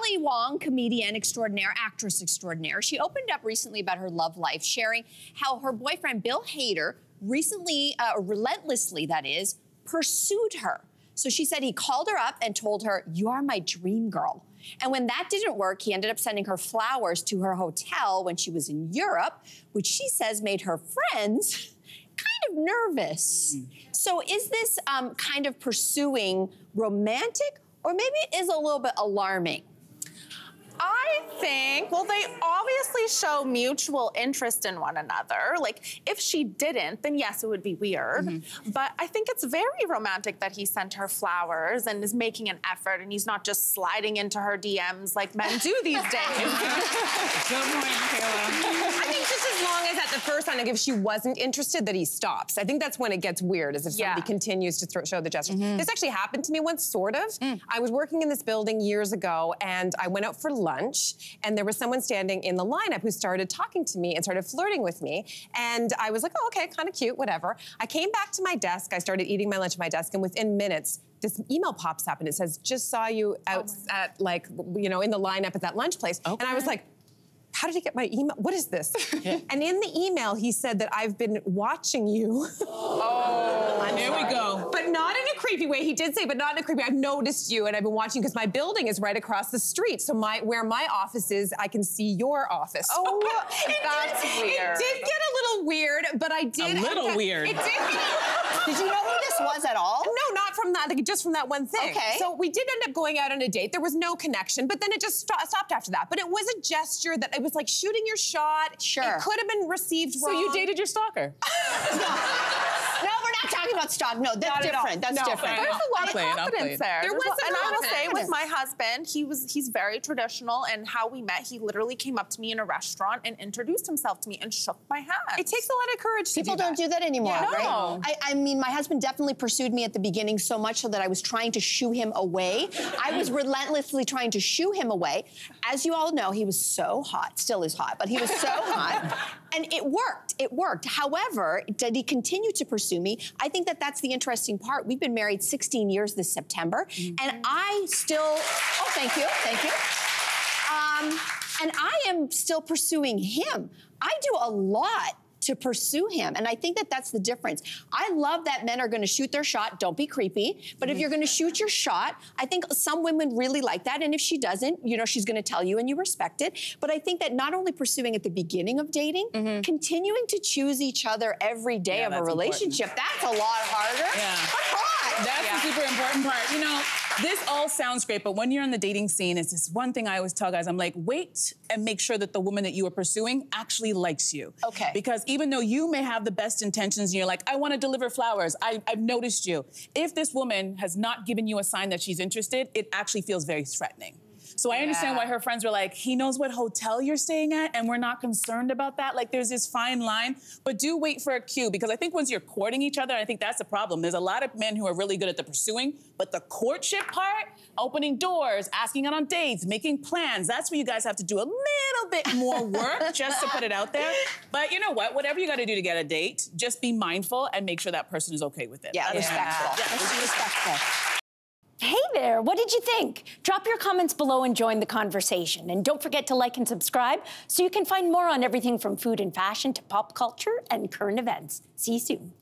Ali Wong, comedian extraordinaire, actress extraordinaire, she opened up recently about her love life, sharing how her boyfriend, Bill Hader, recently, relentlessly that is, pursued her. So she said he called her up and told her, "You are my dream girl." And when that didn't work, he ended up sending her flowers to her hotel when she was in Europe, which she says made her friends kind of nervous. So is this kind of pursuing romantic, or maybe it is a little bit alarming? I think, well, they obviously show mutual interest in one another. Like, if she didn't, then yes, it would be weird. But I think it's very romantic that he sent her flowers and is making an effort, and he's not just sliding into her DMs like men do these days. Good morning, Kayla. I think just as long as at the first sign, like if she wasn't interested, that he stops. I think that's when it gets weird, is if somebody continues to show the gestures. This actually happened to me once, sort of. I was working in this building years ago, and I went out for lunch, and there was someone standing in the lineup who started talking to me and started flirting with me. And I was like, oh, okay, kind of cute, whatever. I came back to my desk, I started eating my lunch at my desk, and within minutes, this email pops up and it says, "Just saw you out at, like, you know, in the lineup at that lunch place." And I was like, how did he get my email? What is this? And in the email, he said that I've been watching you. There we go. But not in a creepy way. He did say, but not in a creepy way. I've noticed you and I've been watching because my building is right across the street. So where my office is, I can see your office. Oh, that's weird. It did get a little weird, but I did. A little weird. It did. Did you know who this was at all? No, not from that, like, just from that one thing. Okay. So we did end up going out on a date. There was no connection, but then it just stopped after that. But it was a gesture that it was like shooting your shot. Sure. It could have been received wrong. So you dated your stalker? No, we're not talking about stock. No, that's different. That's different. There's a lot of confidence there. There was and I will say, confidence. with my husband, he's very traditional, and how we met, he literally came up to me in a restaurant and introduced himself to me and shook my hand. It takes a lot of courage to People don't do that anymore, right? No. I mean, my husband definitely pursued me at the beginning so much so that I was trying to shoo him away. I was relentlessly trying to shoo him away. As you all know, he was so hot, still is hot, but he was so hot. And it worked, it worked. However, did he continue to pursue me? I think that that's the interesting part. We've been married 16 years this September, and I still, oh, thank you. And I am still pursuing him. I do a lot to pursue him. And I think that that's the difference. I love that men are gonna shoot their shot, don't be creepy, but if you're gonna shoot your shot, I think some women really like that, and if she doesn't, you know, she's gonna tell you and you respect it. But I think that not only pursuing at the beginning of dating, continuing to choose each other every day of a relationship, that's a lot harder. That's the super important part. You know, this all sounds great, but when you're in the dating scene, it's this one thing I always tell guys, I'm like, wait and make sure that the woman that you are pursuing actually likes you. Okay. Because even though you may have the best intentions and you're like, I want to deliver flowers, I've noticed you. If this woman has not given you a sign that she's interested, it actually feels very threatening. So I understand why her friends were like, he knows what hotel you're staying at and we're not concerned about that. Like, there's this fine line, but do wait for a cue, because I think once you're courting each other, I think that's the problem. There's a lot of men who are really good at the pursuing, but the courtship part, opening doors, asking out on dates, making plans, that's where you guys have to do a little bit more work just to put it out there. But you know what? Whatever you got to do to get a date, just be mindful and make sure that person is okay with it. Yeah, respectful. Yeah. Respectful. Hey there, what did you think? Drop your comments below and join the conversation. And don't forget to like and subscribe so you can find more on everything from food and fashion to pop culture and current events. See you soon.